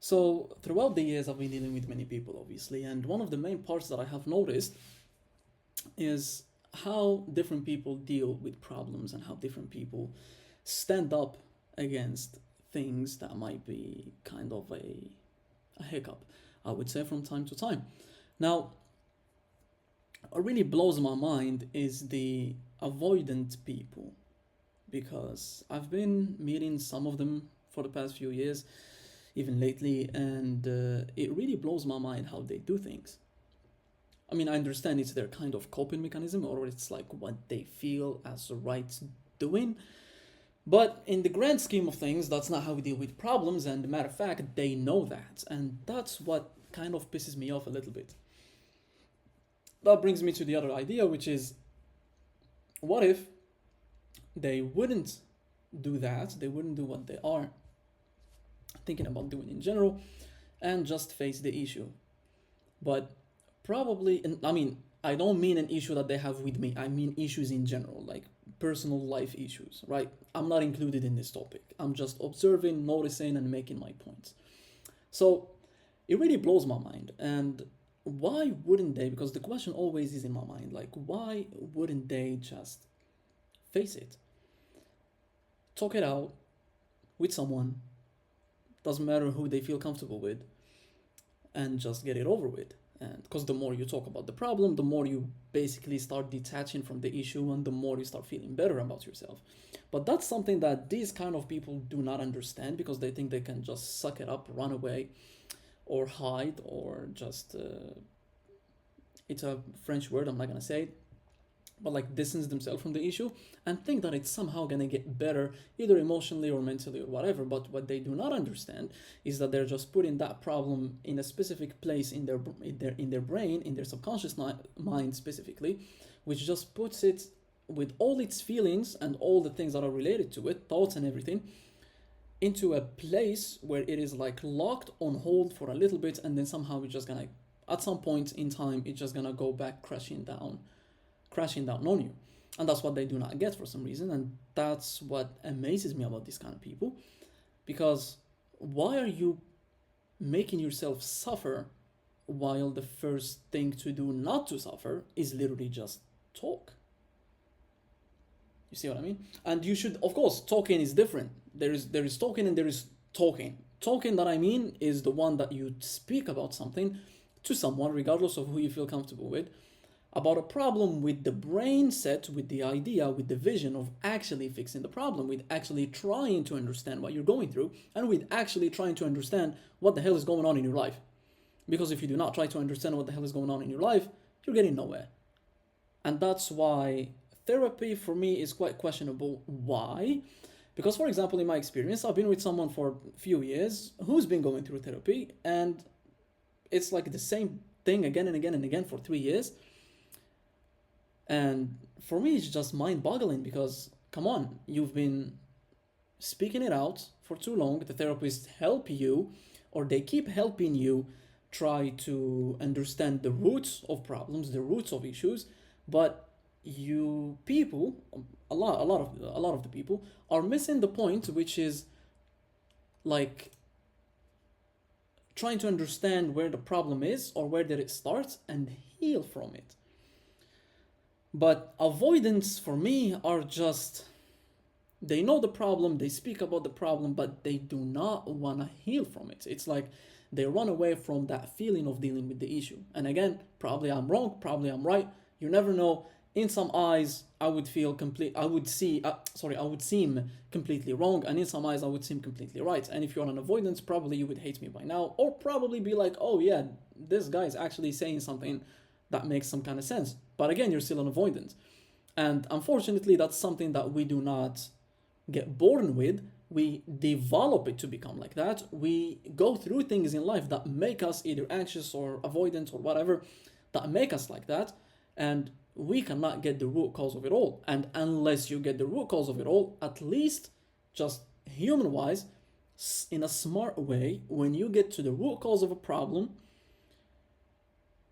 So, throughout the years, I've been dealing with many people, obviously, and one of the main parts that I have noticed is how different people deal with problems and how different people stand up against things that might be kind of a hiccup, I would say, from time to time. Now, what really blows my mind is the avoidant people because I've been meeting some of them for the past few years, even lately, and it really blows my mind how they do things. I mean, I understand it's their kind of coping mechanism, or it's like what they feel as right doing. But in the grand scheme of things, that's not how we deal with problems, and matter of fact, they know that. And that's what kind of pisses me off a little bit. That brings me to the other idea, which is what if they wouldn't do that, they wouldn't do what they are thinking about doing in general, and just face the issue? But probably, and I mean, I don't mean an issue that they have with me, I mean issues in general, like personal life issues, right? I'm not included in this topic. I'm just observing, noticing, and making my points. So it really blows my mind. And why wouldn't they? Because the question always is in my mind, like, why wouldn't they just face it? Talk it out with someone, doesn't matter who they feel comfortable with, and just get it over with. And because the more you talk about the problem, the more you basically start detaching from the issue and the more you start feeling better about yourself. But that's something that these kind of people do not understand because they think they can just suck it up, run away, or hide, or just, it's a French word, I'm not gonna say it, but like distance themselves from the issue and think that it's somehow gonna get better either emotionally or mentally or whatever. But what they do not understand is that they're just putting that problem in a specific place in their brain, in their subconscious mind specifically, which just puts it with all its feelings and all the things that are related to it, thoughts and everything, into a place where it is like locked on hold for a little bit, and then somehow it's just gonna, at some point in time, it's just gonna go back crashing down on you. And that's what they do not get for some reason. And that's what amazes me about these kind of people. Because why are you making yourself suffer while the first thing to do not to suffer is literally just talk? You see what I mean? And you should, of course, talking is different. There is talking and there is talking. Talking that I mean is the one that you speak about something to someone, regardless of who you feel comfortable with, about a problem with the brain set, with the idea, with the vision of actually fixing the problem, with actually trying to understand what you're going through, and with actually trying to understand what the hell is going on in your life. Because if you do not try to understand what the hell is going on in your life, you're getting nowhere. And that's why therapy for me is quite questionable. Why? Because, for example, in my experience, I've been with someone for a few years who's been going through therapy, and it's like the same thing again and again and again for 3 years. And for me, it's just mind boggling because, come on, you've been speaking it out for too long. The therapists help you, or they keep helping you try to understand the roots of problems, the roots of issues, but you people, a lot of the people are missing the point, which is like trying to understand where the problem is or where did it start and heal from it. But avoidance for me are just, they know the problem, they speak about the problem, but they do not want to heal from it. It's like they run away from that feeling of dealing with the issue. And again, probably I'm wrong, probably I'm right. You never know. In some eyes, I would feel I would seem completely wrong, and in some eyes, I would seem completely right. And if you're on avoidance, probably you would hate me by now, or probably be like, oh yeah, this guy is actually saying something that makes some kind of sense. But again, you're still an avoidant. And unfortunately, that's something that we do not get born with. We develop it to become like that. We go through things in life that make us either anxious or avoidant or whatever, that make us like that. And we cannot get the root cause of it all. And unless you get the root cause of it all, at least just human wise, in a smart way, when you get to the root cause of a problem,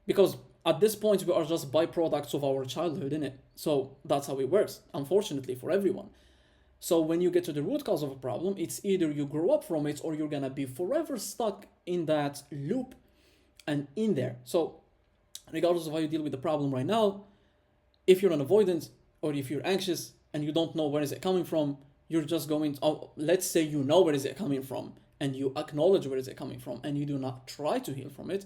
because at this point we are just byproducts of our childhood, innit? So that's how it works, unfortunately for everyone. So when you get to the root cause of a problem, it's either you grow up from it or you're gonna be forever stuck in that loop and in there. So regardless of how you deal with the problem right now, if you're an avoidant or if you're anxious and you don't know where is it coming from, you're just going to, let's say you know where is it coming from and you acknowledge where is it coming from and you do not try to heal from it,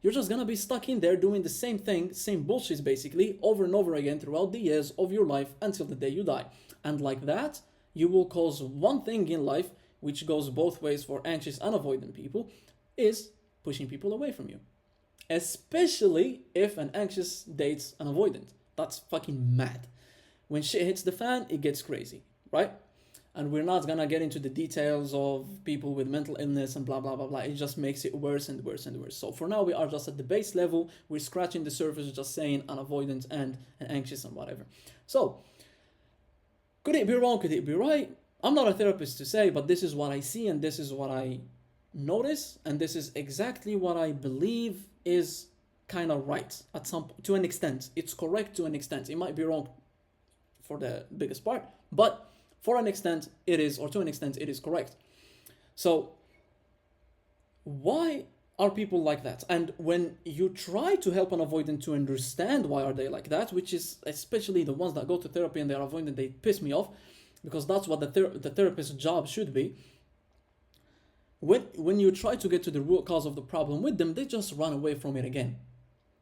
you're just gonna be stuck in there doing the same thing, same bullshit basically, over and over again throughout the years of your life until the day you die. And like that, you will cause one thing in life, which goes both ways for anxious and avoidant people, is pushing people away from you. Especially if an anxious dates an avoidant. That's fucking mad. When shit hits the fan, it gets crazy, right? And we're not gonna get into the details of people with mental illness and blah blah blah blah. It just makes it worse and worse and worse. So for now, we are just at the base level. We're scratching the surface, just saying an avoidant and an anxious and whatever. So could it be wrong? Could it be right? I'm not a therapist to say, but this is what I see and this is what I notice, and this is exactly what I believe is kind of right to an extent. It's correct to an extent. It might be wrong for the biggest part, but for an extent it is, or to an extent it is correct. So why are people like that? And when you try to help an avoidant to understand why are they like that, which is especially the ones that go to therapy and they're avoidant, they piss me off, because that's what the therapist's job should be. When you try to get to the root cause of the problem with them, they just run away from it again.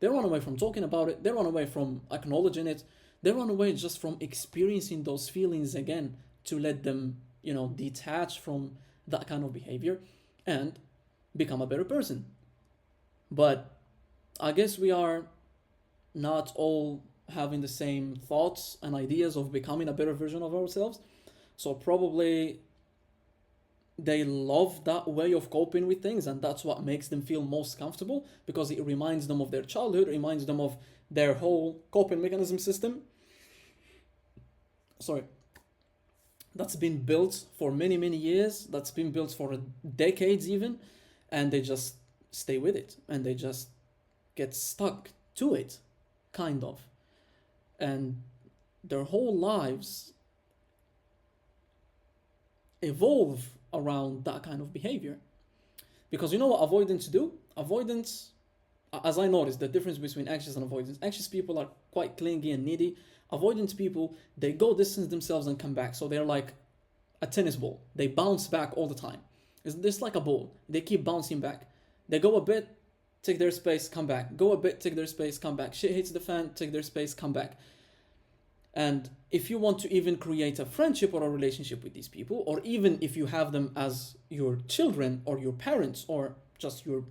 They run away from talking about it. They run away from acknowledging it. They run away just from experiencing those feelings again, to let them, detach from that kind of behavior and become a better person. But I guess we are not all having the same thoughts and ideas of becoming a better version of ourselves. So probably they love that way of coping with things, and that's what makes them feel most comfortable, because it reminds them of their childhood, reminds them of their whole coping mechanism system. That's been built for many, many years, that's been built for decades even, and they just stay with it, and they just get stuck to it, kind of. And their whole lives evolve around that kind of behavior. Because you know what avoidants do? Avoidants, as I noticed, the difference between anxious and avoidance. Anxious people are quite clingy and needy. Avoidant people, they go distance themselves and come back. So they're like a tennis ball. They bounce back all the time. It's just like a ball. They keep bouncing back. They go a bit, take their space, come back. Go a bit, take their space, come back. Shit hits the fan, take their space, come back. And if you want to even create a friendship or a relationship with these people, or even if you have them as your children or your parents or just your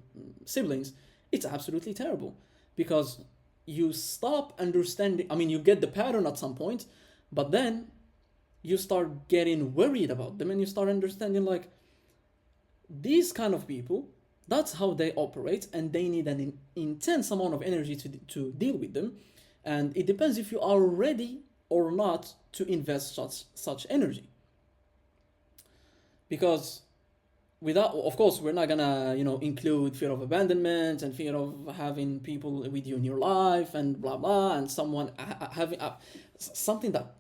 siblings, it's absolutely terrible, because you stop understanding. I mean, you get the pattern at some point, but then you start getting worried about them and you start understanding, like, these kind of people, that's how they operate, and they need an intense amount of energy to deal with them. And it depends if you are ready or not to invest such energy. Because without, of course, we're not gonna, include fear of abandonment and fear of having people with you in your life and blah blah, and someone having something that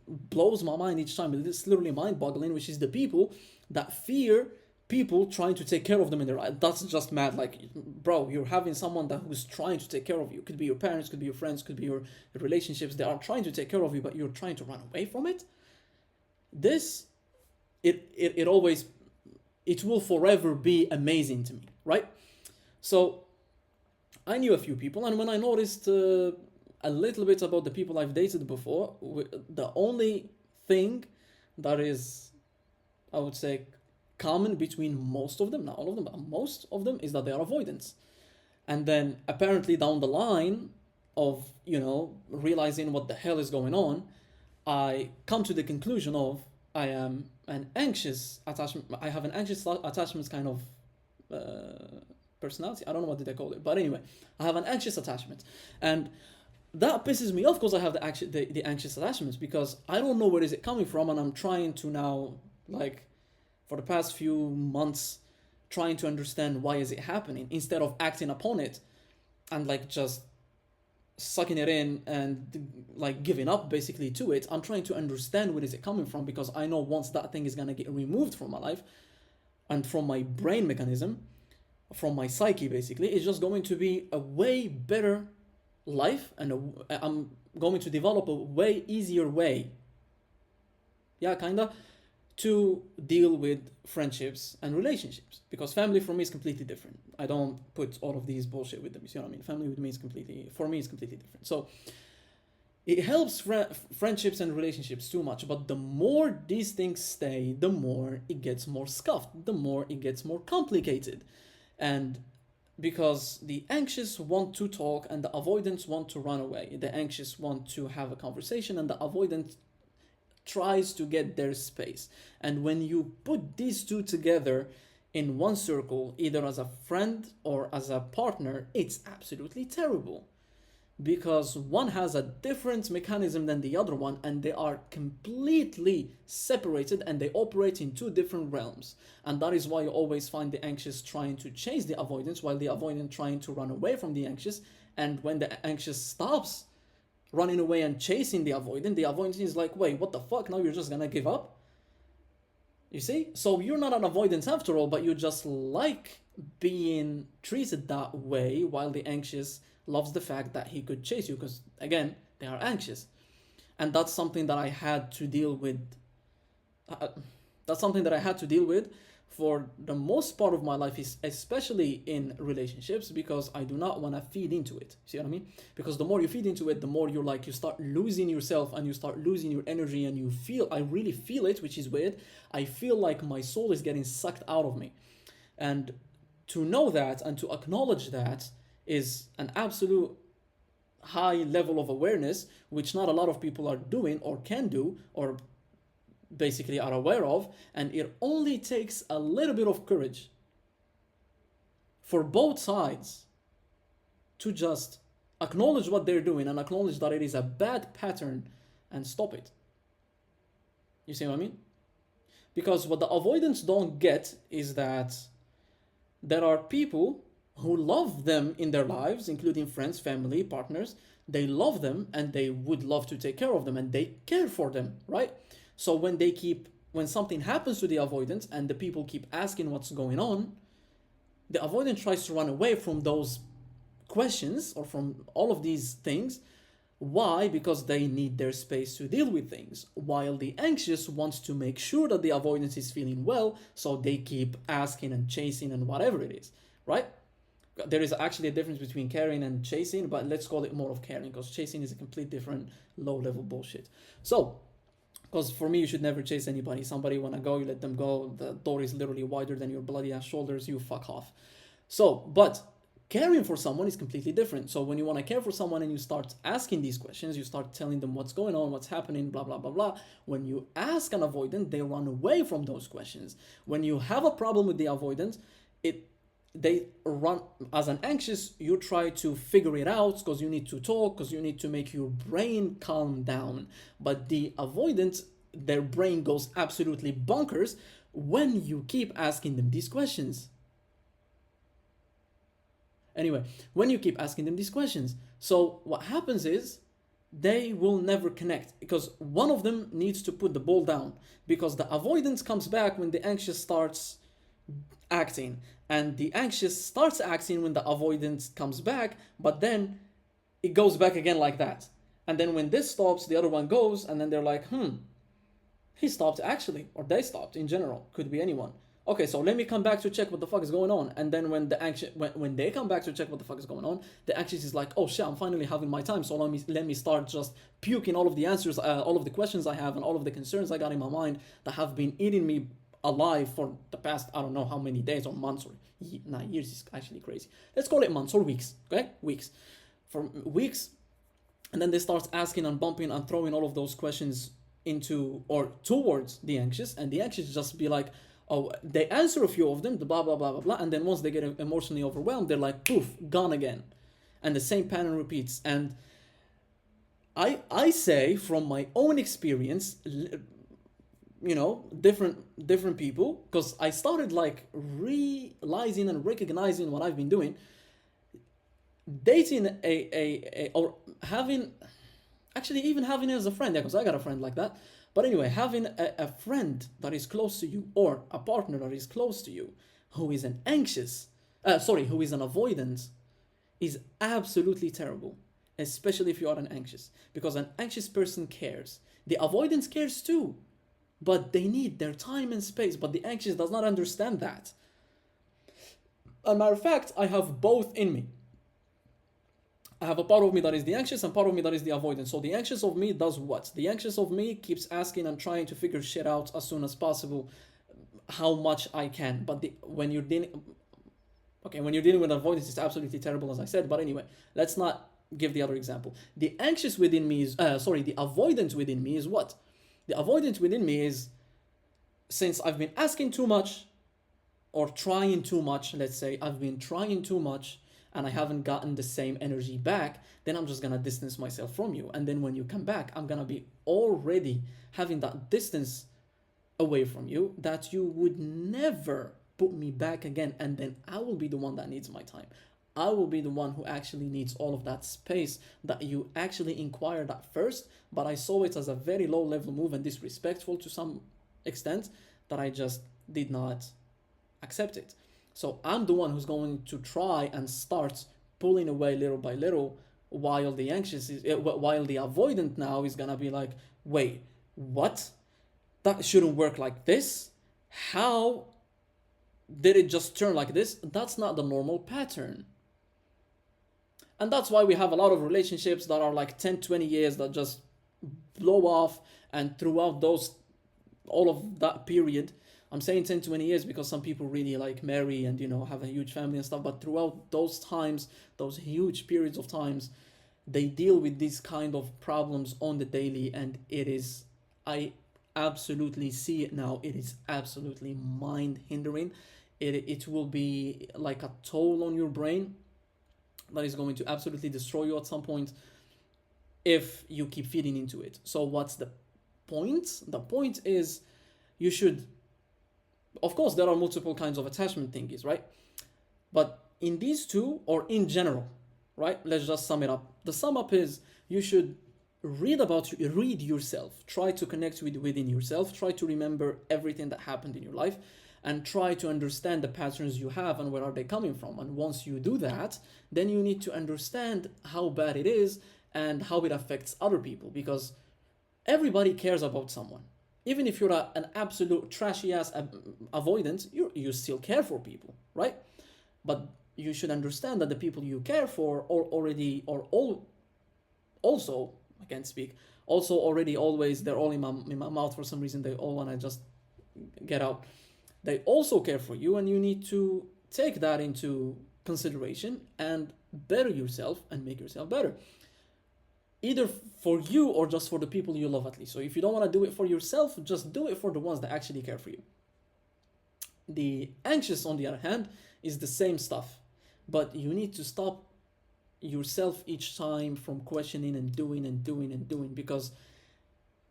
blows my mind each time. It's literally mind-boggling, which is the people that fear people trying to take care of them in their life. That's just mad. Like, bro, you're having someone who's trying to take care of you. Could be your parents, could be your friends, could be your relationships. They are trying to take care of you, but you're trying to run away from it. It will forever be amazing to me, right? So I knew a few people, and when I noticed a little bit about the people I've dated before, the only thing that is, I would say, common between most of them, not all of them, but most of them, is that they are avoidants. And then apparently down the line of, realizing what the hell is going on, I come to the conclusion of I am an anxious attachment. I have an anxious attachment kind of personality. I don't know what did I call it, but anyway, I have an anxious attachment, and that pisses me off because I have the anxious attachments, because I don't know where is it coming from, and I'm trying to now, like, for the past few months, trying to understand why is it happening, instead of acting upon it and, like, just sucking it in and like giving up basically to it. I'm trying to understand where is it coming from, because I know once that thing is gonna get removed from my life and from my brain mechanism, from my psyche basically, it's just going to be a way better life, and I'm going to develop a way easier way, yeah, kinda, to deal with friendships and relationships. Because family for me is completely different. I don't put all of these bullshit with them. You see what I mean? Family with me is completely, for me, is completely different. So it helps friendships and relationships too much, but the more these things stay, the more it gets more scuffed, the more it gets more complicated. And because the anxious want to talk and the avoidants want to run away. The anxious want to have a conversation and the avoidant tries to get their space. And when you put these two together in one circle, either as a friend or as a partner, it's absolutely terrible. Because one has a different mechanism than the other one, and they are completely separated and they operate in two different realms. And that is why you always find the anxious trying to chase the avoidance while the avoidant trying to run away from the anxious. And when the anxious stops running away and chasing the avoidant is like, wait, what the fuck? Now you're just gonna give up? You see? So you're not an avoidance after all, but you just like being treated that way, while the anxious loves the fact that he could chase you, because again, they are anxious. And that's something that I had to deal with. That's something that I had to deal with for the most part of my life, is especially in relationships, because I do not want to feed into it. See what I mean? Because the more you feed into it, the more you're like, you start losing yourself and you start losing your energy, and you feel, I really feel it, which is weird. I feel like my soul is getting sucked out of me. And to know that and to acknowledge that is an absolute high level of awareness, which not a lot of people are doing or can do or basically are aware of. And it only takes a little bit of courage for both sides to just acknowledge what they're doing and acknowledge that it is a bad pattern and stop it. You see what I mean? Because what the avoidants don't get is that there are people who love them in their lives, including friends, family, partners. They love them and they would love to take care of them and they care for them, right? So when something happens to the avoidant and the people keep asking what's going on, the avoidant tries to run away from those questions or from all of these things. Why? Because they need their space to deal with things, while the anxious wants to make sure that the avoidance is feeling well, so they keep asking and chasing and whatever it is, right? There is actually a difference between caring and chasing, but let's call it more of caring, because chasing is a complete different low-level bullshit. So, because for me, you should never chase anybody. Somebody wanna go, you let them go. The door is literally wider than your bloody ass shoulders. You fuck off. So, but caring for someone is completely different. So when you want to care for someone and you start asking these questions, you start telling them what's going on, what's happening, blah, blah, blah, blah. When you ask an avoidant, they run away from those questions. When you have a problem with the avoidant, they run. As an anxious, you try to figure it out because you need to talk, because you need to make your brain calm down. But the avoidant, their brain goes absolutely bonkers when you keep asking them these questions. Anyway, when you keep asking them these questions. So what happens is they will never connect, because one of them needs to put the ball down, because the avoidance comes back when the anxious starts acting, and the anxious starts acting when the avoidance comes back, but then it goes back again like that. And then when this stops, the other one goes, and then they're like, he stopped actually, or they stopped in general, could be anyone. Okay, so let me come back to check what the fuck is going on. And then when the anxious, when they come back to check what the fuck is going on, the anxious is like, oh shit, I'm finally having my time. So let me start just puking all of the answers, all of the questions I have, and all of the concerns I got in my mind that have been eating me alive for the past, I don't know how many days or months, or years is actually crazy. Let's call it months or weeks, okay? Weeks. For weeks. And then they start asking and bumping and throwing all of those questions into or towards the anxious, and the anxious just be like, oh, they answer a few of them, the blah, blah, blah, blah, blah, and then once they get emotionally overwhelmed, they're like, poof, gone again. And the same pattern repeats. And I say from my own experience, you know, different people, because I started like realizing and recognizing what I've been doing. Dating or having, actually even having it as a friend, yeah, because I got a friend like that. But anyway, having a friend that is close to you, or a partner that is close to you, who is an anxious, who is an avoidant, is absolutely terrible, especially if you are an anxious, because an anxious person cares. The avoidance cares too, but they need their time and space. But the anxious does not understand that. As a matter of fact, I have both in me. I have a part of me that is the anxious and part of me that is the avoidant. So the anxious of me does what? The anxious of me keeps asking and trying to figure shit out as soon as possible, how much I can. But when you're dealing, okay, when you're dealing with avoidance, it's absolutely terrible, as I said. But anyway, let's not give the other example. The anxious within me is, the avoidant within me is what? The avoidant within me is, since I've been asking too much, or trying too much, let's say, I've been trying too much, and I haven't gotten the same energy back, then I'm just gonna distance myself from you. And then when you come back, I'm gonna be already having that distance away from you that you would never put me back again. And then I will be the one that needs my time. I will be the one who actually needs all of that space that you actually inquired at first, but I saw it as a very low level move and disrespectful to some extent that I just did not accept it. So I'm the one who's going to try and start pulling away little by little, while the avoidant now is gonna be like, wait, what? That shouldn't work like this. How did it just turn like this? That's not the normal pattern. And that's why we have a lot of relationships that are like 10, 20 years that just blow off, and throughout all of that period, I'm saying 10, 20 years because some people really like marry and, have a huge family and stuff. But throughout those times, those huge periods of times, they deal with these kind of problems on the daily. And I absolutely see it now. It is absolutely mind hindering. It will be like a toll on your brain that is going to absolutely destroy you at some point if you keep feeding into it. So what's the point? The point is, you should, of course, there are multiple kinds of attachment thingies, right? But in these two, or in general, right? Let's just sum it up. The sum up is, you should read yourself. Try to connect within yourself. Try to remember everything that happened in your life, and try to understand the patterns you have and where are they coming from. And once you do that, then you need to understand how bad it is and how it affects other people, because everybody cares about someone. Even if you're an absolute trashy ass avoidant, you still care for people, right? But you should understand that the people you care for also, I can't speak, also already always, they're all in my mouth for some reason, they all want to just get out. They also care for you, and you need to take that into consideration and better yourself and make yourself better. Either for you or just for the people you love, at least. So if you don't want to do it for yourself, just do it for the ones that actually care for you. The anxious, on the other hand, is the same stuff, but you need to stop yourself each time from questioning and doing, because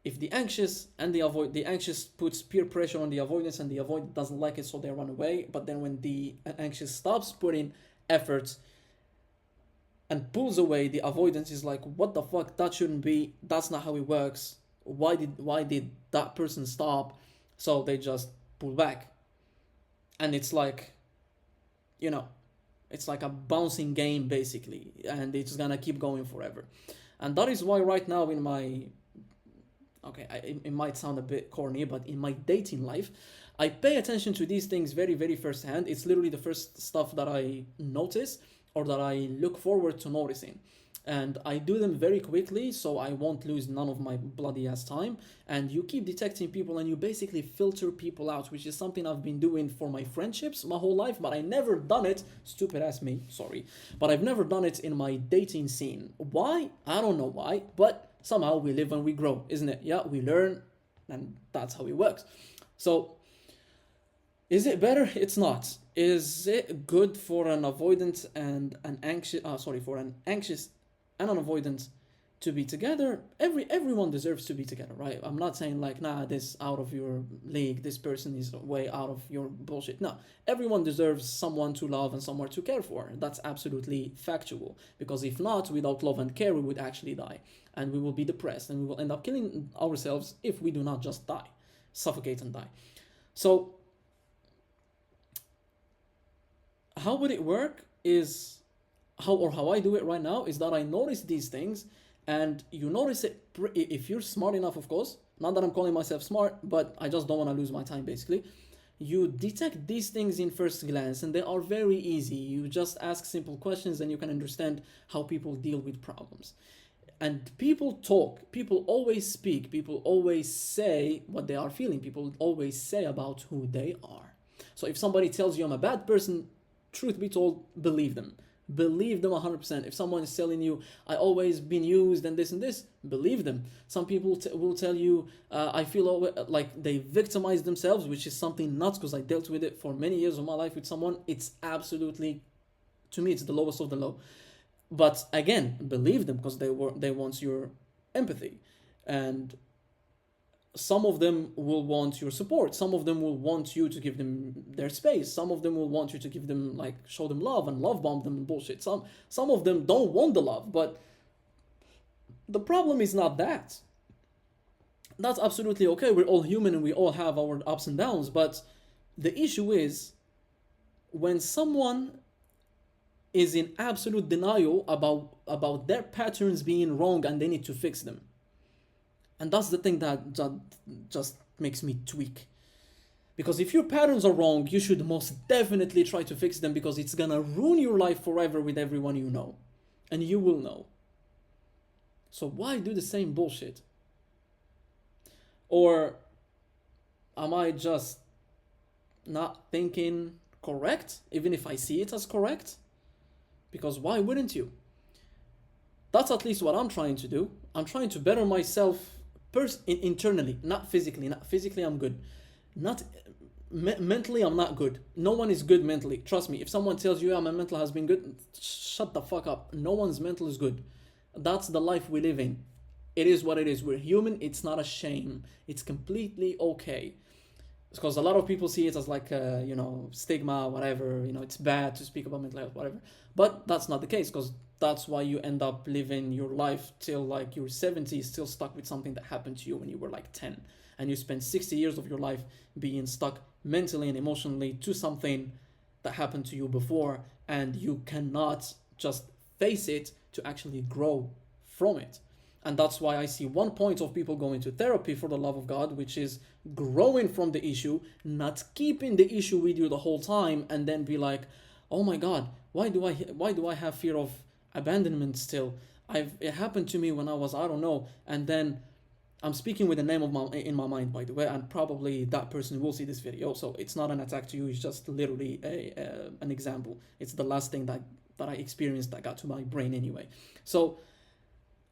if the anxious and the anxious puts peer pressure on the avoidance, and the avoidant doesn't like it, so they run away. But then when the anxious stops putting efforts and pulls away, the avoidance is like, what the fuck, that shouldn't be, that's not how it works, why did that person stop? So they just pull back, and it's like, it's like a bouncing game basically, and it's gonna keep going forever. And that is why right now in my, it might sound a bit corny, but in my dating life, I pay attention to these things very, very firsthand. It's literally the first stuff that I notice, or that I look forward to noticing. And I do them very quickly, so I won't lose none of my bloody ass time. And you keep detecting people, and you basically filter people out, which is something I've been doing for my friendships my whole life, but I never done it, stupid ass me, sorry, but I've never done it in my dating scene. Why? I don't know why, but somehow we live and we grow, isn't it? Yeah, we learn, and that's how it works. So, is it better? It's not. Is it good for an avoidant and an anxious? For an anxious and an avoidant? to be together. Everyone deserves to be together, right? I'm not saying like, nah, this out of your league, this person is way out of your bullshit. No, everyone deserves someone to love and someone to care for. That's absolutely factual, because if not, without love and care, we would actually die, and we will be depressed, and we will end up killing ourselves if we do not just die, suffocate and die. So how would it work is, how I do it right now is that I notice these things, and you notice it if you're smart enough, of course. Not that I'm calling myself smart, but I just don't want to lose my time, basically. You detect these things in first glance, and they are very easy. You just ask simple questions, and you can understand how people deal with problems. And people talk, people always speak, people always say what they are feeling, people always say about who they are. So if somebody tells you I'm a bad person, truth be told, believe them. Believe them 100%. If someone is telling you I always been used and this, believe them. Some people will tell you I feel like they victimize themselves, which is something nuts, because I dealt with it for many years of my life with someone. It's absolutely, to me, it's the lowest of the low. But again, believe them, because they want your empathy, and some of them will want your support. Some of them will want you to give them their space. Some of them will want you to give them, like, show them love and love bomb them and bullshit. Some of them don't want the love, but the problem is not that. That's absolutely okay. We're all human and we all have our ups and downs, but the issue is when someone is in absolute denial about their patterns being wrong and they need to fix them. And that's the thing that just makes me tweak. Because if your patterns are wrong, you should most definitely try to fix them, because it's gonna ruin your life forever with everyone you know. And you will know. So why do the same bullshit? Or am I just not thinking correct, even if I see it as correct? Because why wouldn't you? That's at least what I'm trying to do. I'm trying to better myself internally, not physically. Not physically, I'm good. Not mentally, I'm not good. No one is good mentally. Trust me. If someone tells you, "Yeah, my mental has been good," shut the fuck up. No one's mental is good. That's the life we live in. It is what it is. We're human. It's not a shame. It's completely okay. Because a lot of people see it as like stigma, whatever. It's bad to speak about mental health, whatever. But that's not the case, because that's why you end up living your life till like you're 70, still stuck with something that happened to you when you were like 10. And you spend 60 years of your life being stuck mentally and emotionally to something that happened to you before, and you cannot just face it to actually grow from it. And that's why I see one point of people going to therapy, for the love of God, which is growing from the issue, not keeping the issue with you the whole time, and then be like, oh my God, why do I have fear of abandonment still? It happened to me when I was, I don't know, and then I'm speaking with the name in my mind, by the way, and probably that person will see this video, so it's not an attack to you, it's just literally an example. It's the last thing that I experienced that got to my brain anyway. So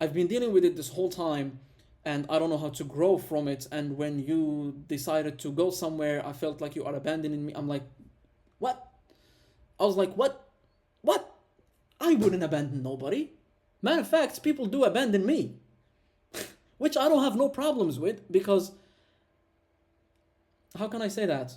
I've been dealing with it this whole time, and I don't know how to grow from it. And when you decided to go somewhere, I felt like you are abandoning me. I'm like, what? I was like, what? What? I wouldn't abandon nobody. Matter of fact, people do abandon me, which I don't have no problems with, because how can I say that?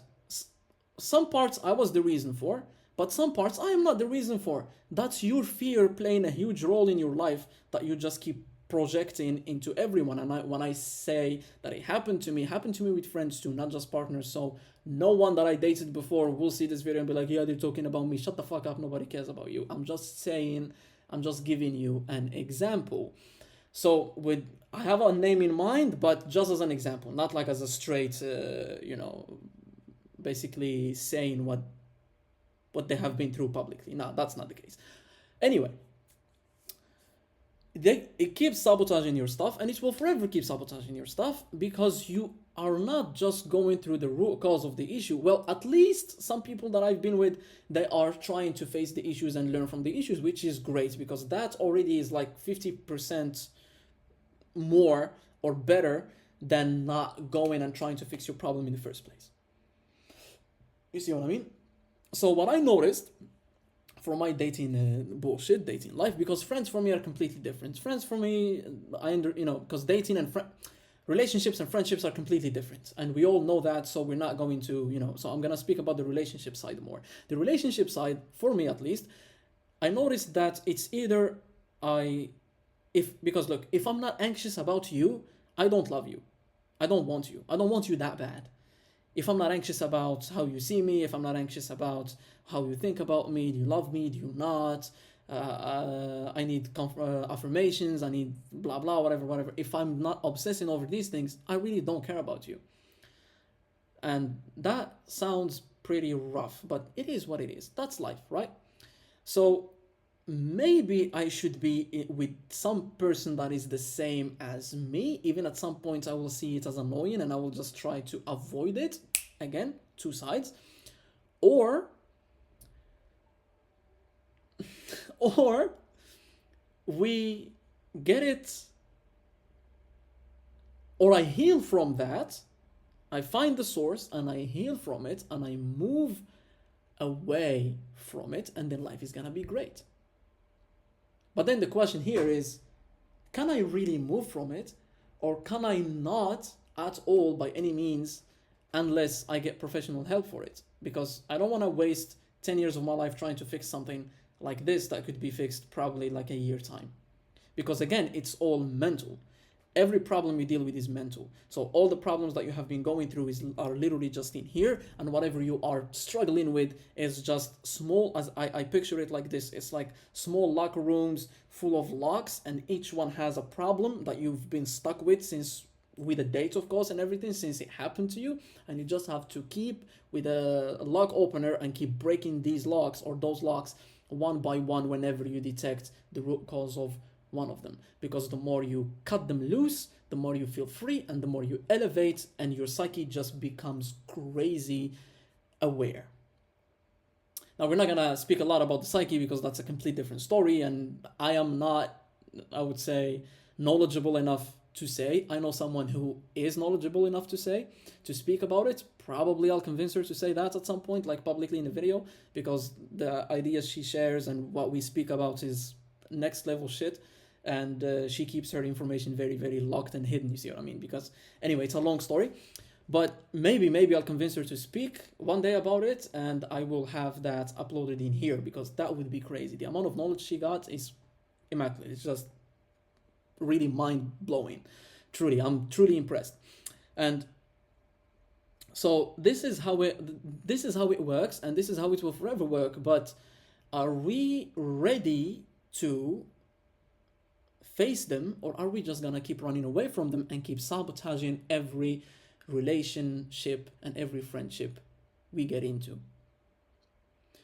Some parts I was the reason for, but some parts I am not the reason for. That's your fear playing a huge role in your life that you just keep projecting into everyone. And when I say that it happened to me with friends too, not just partners. So no one that I dated before will see this video and be like, yeah, they're talking about me. Shut the fuck up. Nobody cares about you. I'm just giving you an example. So I have a name in mind, but just as an example, not like as a straight, basically saying what they have been through publicly. No, that's not the case. Anyway, it keeps sabotaging your stuff, and it will forever keep sabotaging your stuff, because you are not just going through the root cause of the issue. Well, at least some people that I've been with, they are trying to face the issues and learn from the issues, which is great, because that already is like 50% more or better than not going and trying to fix your problem in the first place. You see what I mean? So what I noticed for my dating bullshit, dating life, because friends for me are completely different. Friends for me, because dating and relationships and friendships are completely different, and we all know that. So we're not going to, So I'm gonna speak about the relationship side more. The relationship side, for me at least, I noticed that it's either because look, if I'm not anxious about you, I don't love you. I don't want you. I don't want you that bad. If I'm not anxious about how you see me, if I'm not anxious about how you think about me, do you love me, do you not? I need affirmations, I need blah blah, whatever. If I'm not obsessing over these things, I really don't care about you. And that sounds pretty rough, but it is what it is. That's life, right? So maybe I should be with some person that is the same as me. Even at some point, I will see it as annoying and I will just try to avoid it. Again, two sides. Or we get it, or I heal from that. I find the source and I heal from it and I move away from it, and then life is gonna be great. But then the question here is, can I really move from it, or can I not at all by any means, unless I get professional help for it? Because I don't want to waste 10 years of my life trying to fix something like this that could be fixed probably like a year time. Because again, it's all mental. Every problem you deal with is mental. So all the problems that you have been going through are literally just in here, and whatever you are struggling with is just small, as I picture it like this. It's like small locker rooms full of locks, and each one has a problem that you've been stuck with with a date, of course, and everything, since it happened to you, and you just have to keep with a lock opener and keep breaking these locks or those locks one by one whenever you detect the root cause of one of them. Because the more you cut them loose, the more you feel free, and the more you elevate, and your psyche just becomes crazy aware. Now, we're not gonna speak a lot about the psyche because that's a complete different story, and I am not, I would say, knowledgeable enough to say. I know someone who is knowledgeable enough to speak about it. Probably I'll convince her to say that at some point, like publicly in a video, because the ideas she shares and what we speak about is next level shit. And she keeps her information very, very locked and hidden, you see what I mean? Because anyway, it's a long story, but maybe I'll convince her to speak one day about it, and I will have that uploaded in here, because that would be crazy. The amount of knowledge she got is immaculate. It's just really mind-blowing. Truly, I'm truly impressed. And so this is how it works, and this is how it will forever work. But are we ready to face them, or are we just gonna keep running away from them and keep sabotaging every relationship and every friendship we get into?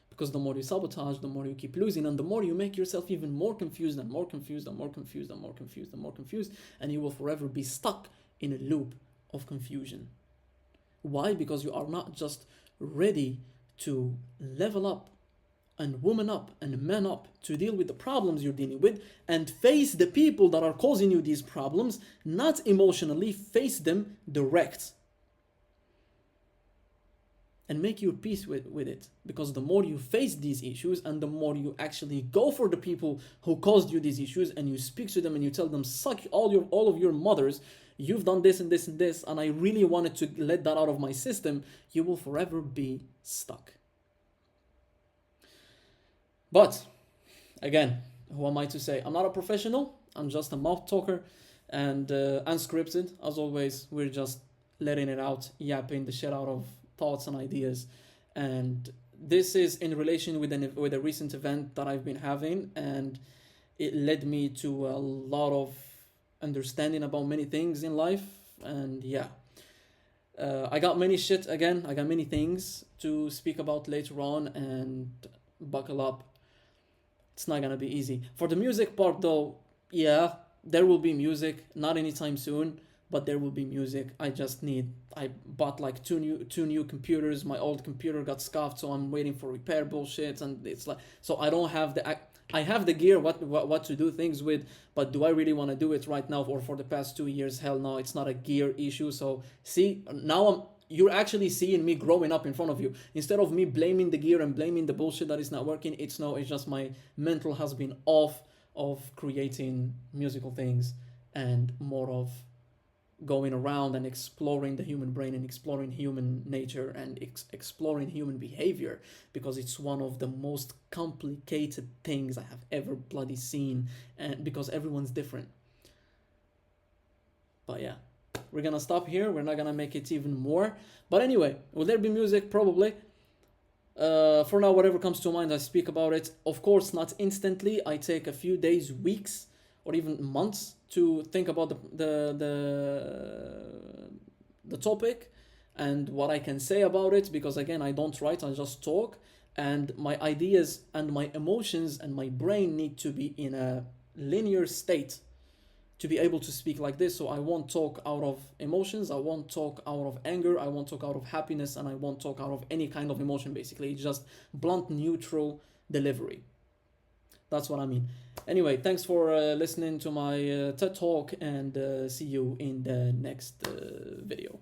Because the more you sabotage, the more you keep losing, and the more you make yourself even more confused and more confused and more confused and more confused and more confused, and you will forever be stuck in a loop of confusion. Why? Because you are not just ready to level up and woman up and man up to deal with the problems you're dealing with, and face the people that are causing you these problems, not emotionally, face them direct. And make your peace with it. Because the more you face these issues, and the more you actually go for the people who caused you these issues, and you speak to them and you tell them, suck all of your mothers, you've done this and this and this, and I really wanted to let that out of my system, you will forever be stuck. But again, who am I to say? I'm not a professional. I'm just a mouth talker, and unscripted. As always, we're just letting it out, yapping the shit out of thoughts and ideas. And this is in relation with a recent event that I've been having, and it led me to a lot of understanding about many things in life. And yeah, I got many things to speak about later on, and buckle up. It's not gonna be easy. For the music part though, yeah, there will be music, not anytime soon, but there will be music. I bought like two new computers. My old computer got scuffed, so I'm waiting for repair bullshit, and it's like, so I don't have I have the gear what to do things with, but do I really want to do it right now or for the past 2 years? Hell no, it's not a gear issue. So see, now you're actually seeing me growing up in front of you. Instead of me blaming the gear and blaming the bullshit that is not working, it's just my mental has been off of creating musical things, and more of going around and exploring the human brain and exploring human nature and exploring human behavior, because it's one of the most complicated things I have ever bloody seen, and because everyone's different. But yeah, we're gonna stop here. We're not gonna make it even more. But anyway, will there be music? Probably. For now, whatever comes to mind, I speak about it. Of course, not instantly. I take a few days, weeks, or even months to think about the topic and what I can say about it, because again, I don't write, I just talk, and my ideas and my emotions and my brain need to be in a linear state to be able to speak like this. So I won't talk out of emotions, I won't talk out of anger, I won't talk out of happiness, and I won't talk out of any kind of emotion. Basically, it's just blunt, neutral delivery. That's what I mean. Anyway, thanks for listening to my TED Talk, and see you in the next video.